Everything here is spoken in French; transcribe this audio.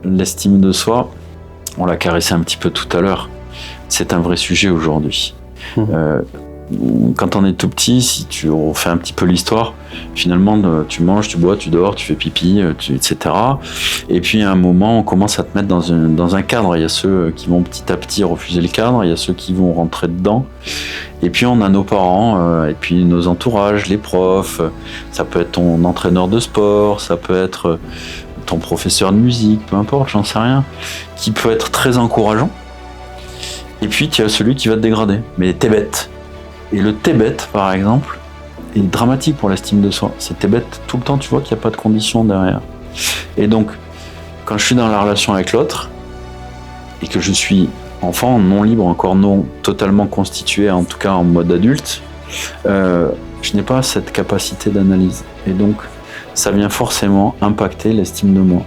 l'estime de soi, on l'a caressé un petit peu tout à l'heure, c'est un vrai sujet aujourd'hui. Quand on est tout petit, si tu refais un petit peu l'histoire, finalement, tu manges, tu bois, tu dors, tu fais pipi, etc. Et puis à un moment, on commence à te mettre dans un cadre. Il y a ceux qui vont petit à petit refuser le cadre, il y a ceux qui vont rentrer dedans. Et puis on a nos parents, et puis nos entourages, les profs. Ça peut être ton entraîneur de sport, ça peut être ton professeur de musique, peu importe, j'en sais rien, qui peut être très encourageant. Et puis tu as celui qui va te dégrader. Mais t'es bête. Et le t'es bête, par exemple, est dramatique pour l'estime de soi. C'est t'es bête tout le temps, tu vois qu'il n'y a pas de conditions derrière. Et donc, quand je suis dans la relation avec l'autre, et que je suis enfant, non libre, encore non totalement constitué, en tout cas en mode adulte, je n'ai pas cette capacité d'analyse. Et donc, ça vient forcément impacter l'estime de moi.